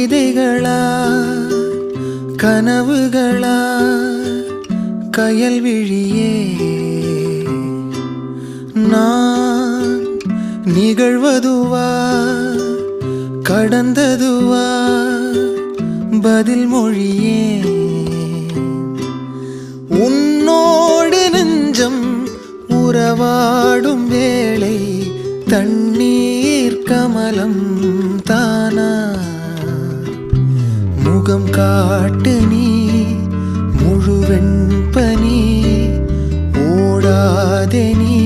கவிதைகளா கனவுகளா கயல் விழியே நான் நிகழ்வதுவா கடந்ததுவா பதில் மொழியே உன்னோடு நெஞ்சம் உறவாடும் வேளை தண்ணீர் கமலம் தானா முகம் காட்டு நீ முழுவெண் பனி ஓடாதே நீ